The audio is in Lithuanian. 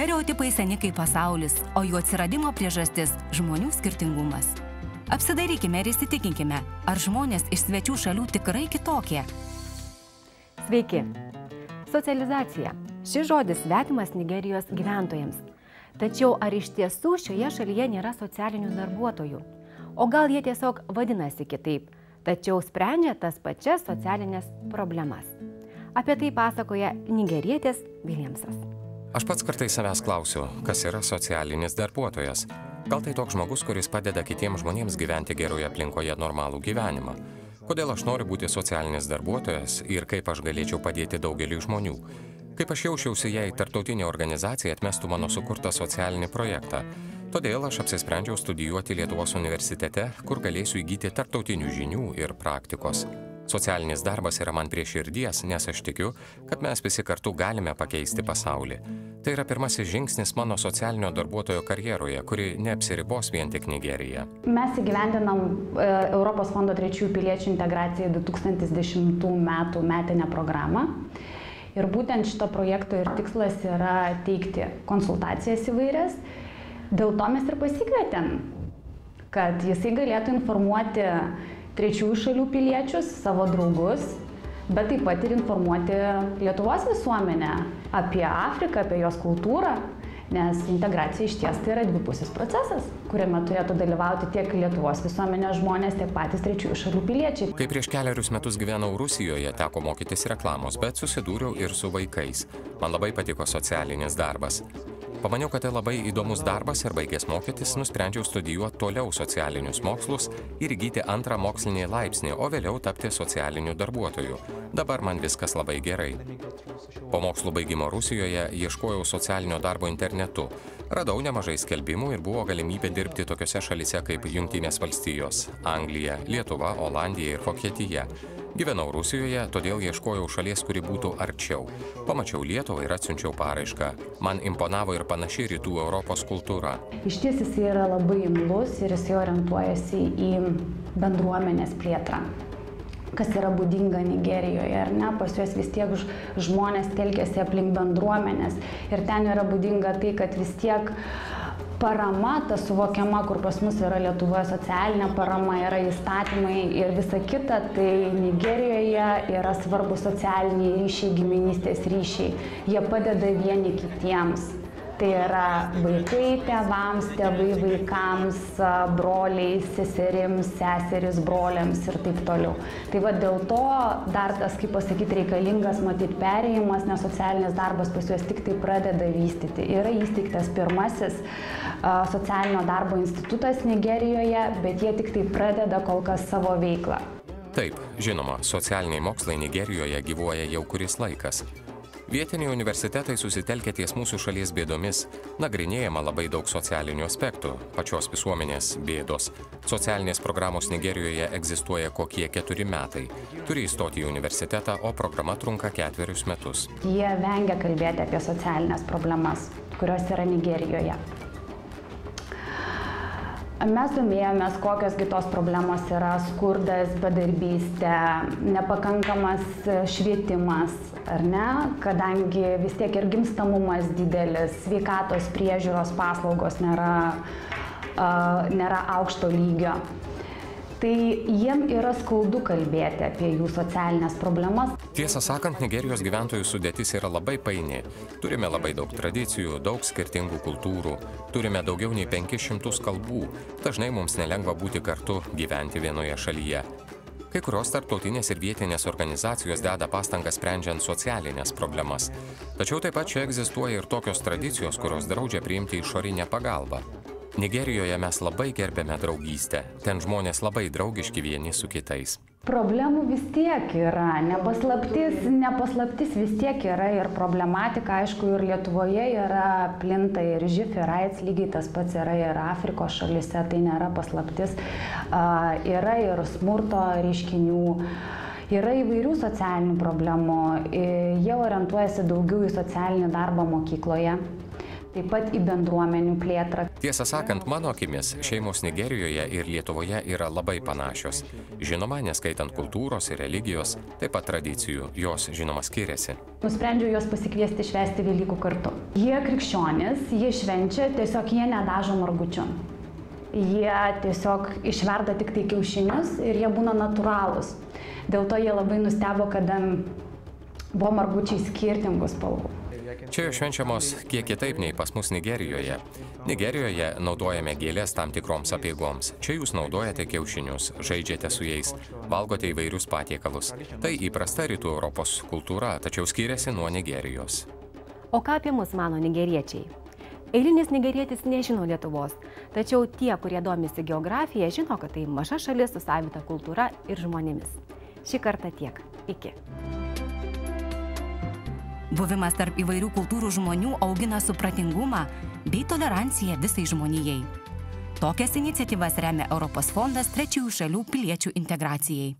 Stereotipai seni kaip pasaulis, o jų atsiradimo priežastis – žmonių skirtingumas. Apsidairykime ir įsitikinkime, ar žmonės iš svečių šalių tikrai kitokie. Sveiki. Socializacija. Šis žodis svetimas Nigerijos gyventojams. Tačiau ar iš tiesų šioje šalyje nėra socialinių darbuotojų? O gal jie tiesiog vadinasi kitaip, tačiau sprendžia tas pačias socialinės problemas? Apie tai pasakoja nigerietis Williamsas. Aš pats kartais savęs klausiu, kas yra socialinis darbuotojas. Gal tai toks žmogus, kuris padeda kitiems žmonėms gyventi geroje aplinkoje normalų gyvenimą? Kodėl aš noriu būti socialinis darbuotojas ir kaip aš galėčiau padėti daugeliui žmonių? Kaip aš jaučiausi, jei tarptautinė organizacija atmestų mano sukurtą socialinį projektą? Todėl aš apsisprendžiau studijuoti Lietuvos universitete, kur galėsiu įgyti tarptautinių žinių ir praktikos. Socialinis darbas yra man prie širdies, nes aš tikiu, kad mes visi kartu galime pakeisti pasaulį. Tai yra pirmasis žingsnis mano socialinio darbuotojo karjeroje, kuri neapsiribos vien tik Nigerija. Mes įgyvendinam Europos fondo trečiųjų piliečių integracijai 2010 metų metinę programą. Ir būtent šito projekto ir tikslas yra teikti konsultacijas įvairias. Dėl to mes ir pasikvietėm, kad jisai galėtų informuoti trečiųjų šalių piliečius, savo draugus, bet taip pat ir informuoti Lietuvos visuomenę apie Afriką, apie jos kultūrą, nes integracija iš ties tai yra dvipusis procesas, kuriame turėtų dalyvauti tiek Lietuvos visuomenės žmonės, tiek patys trečiųjų šalių piliečiai. Kai prieš keliarius metus gyvenau Rusijoje, teko mokytis reklamos, bet susidūriau ir su vaikais. Man labai patiko socialinis darbas. Pamaniau, kad tai labai įdomus darbas ir baigęs mokytis, nusprendžiau studijuoti toliau socialinius mokslus ir įgyti antrą mokslinį laipsnį, o vėliau tapti socialiniu darbuotoju. Dabar man viskas labai gerai. Po mokslų baigimo Rusijoje ieškojau socialinio darbo internetu. Radau nemažai skelbimų ir buvo galimybė dirbti tokiose šalyse kaip Jungtinės valstijos, Anglija, Lietuva, Olandija ir Vokietija. Gyvenau Rusijoje, todėl ieškojau šalies, kuri būtų arčiau. Pamačiau Lietuvą ir atsiunčiau paraišką. Man imponavo ir panaši rytų Europos kultūra. Iš ties jis yra labai imlus ir jis orientuojasi į bendruomenės plėtrą, kas yra būdinga Nigerijoje, ar ne? Pas juos vis tiek žmonės telkiasi aplink bendruomenės ir ten yra būdinga tai, kad vis tiek parama, ta suvokiama, kur pas mus yra Lietuvoje socialinė parama, yra įstatymai ir visa kita, tai Nigerijoje yra svarbus socialiniai ryšiai, giminystės ryšiai. Jie padeda vieni kitiems. Tai yra vaikai tėvams, tėvai vaikams, broliai, seserims, seseris, broliams ir taip toliau. Tai va dėl to dar tas, kaip pasakyti, reikalingas matyti perėjimas, nes socialinis darbas pas juos tik tai pradeda vystyti. Yra įsteigtas pirmasis socialinio darbo institutas Nigerijoje, bet jie tik tai pradeda kol kas savo veiklą. Taip, žinoma, socialiniai mokslai Nigerijoje gyvuoja jau kuris laikas. Vietiniai universitetai susitelkia ties mūsų šalies bėdomis, nagrinėjama labai daug socialinių aspektų, pačios visuomenės bėdos. Socialinės programos Nigerijoje egzistuoja kokie 4 metai. Turi įstoti į universitetą, o programa trunka 4 metus. Jie vengia kalbėti apie socialinės problemas, kurios yra Nigerijoje. Mes domėjomės, kokios kitos problemos yra skurdas, bedarbystė, nepakankamas švietimas, ar ne? Kadangi vis tiek ir gimstamumas didelis, sveikatos priežiūros paslaugos nėra aukšto lygio. Tai jiem yra skaudu kalbėti apie jų socialinės problemas. Tiesą sakant, Nigerijos gyventojų sudėtis yra labai paini. Turime labai daug tradicijų, daug skirtingų kultūrų, turime daugiau nei 500 kalbų. Dažnai mums nelengva būti kartu, gyventi vienoje šalyje. Kai kurios tarptautinės ir vietinės organizacijos deda pastangas sprendžiant socialinės problemas. Tačiau taip pat čia egzistuoja ir tokios tradicijos, kurios draudžia priimti išorinę pagalbą. Nigerijoje mes labai gerbėme draugystę. Ten žmonės labai draugiški vieni su kitais. Problemų vis tiek yra. Nepaslaptis vis tiek yra ir problematika. Aišku, ir Lietuvoje yra plinta ir živ, ir AIDS, lygiai tas pats yra ir Afrikos šalyse, tai nėra paslaptis. Yra ir smurto reiškinių. Yra įvairių socialinių problemų. Jie orientuojasi daugiau į socialinį darbą mokykloje. taip pat į bendruomenių plėtrą. Tiesą sakant, mano akimis, šeimos Nigerijoje ir Lietuvoje yra labai panašios. Žinoma, neskaitant kultūros ir religijos, taip pat tradicijų, jos, žinoma, skiriasi. Nusprendžiau juos pasikviesti švęsti Velykų kartu. Jie krikščionys, jie švenčia, tiesiog jie nedažo margučių. Jie tiesiog išverda tik tai kiaušinius ir jie būna natūralūs. Dėl to jie labai nustebo, kada buvo margučiai skirtingų spalvų. Čia švenčiamos kiek kitaip nei pas mus Nigerijoje. Nigerijoje naudojame gėlės tam tikroms apeigoms. Čia jūs naudojate kiaušinius, žaidžiate su jais, valgote įvairius patiekalus. Tai įprasta rytų Europos kultūra, tačiau skiriasi nuo Nigerijos. O ką apie mus mano nigeriečiai? Eilinis nigerietis nežino Lietuvos, tačiau tie, kurie domisi geografija, žino, kad tai maža šalis su savita kultūra ir žmonėmis. Šį kartą tiek. Iki. Buvimas tarp įvairių kultūrų žmonių augina supratingumą bei toleranciją visai žmonijai. Tokias iniciatyvas remia Europos fondas trečiųjų šalių piliečių integracijai.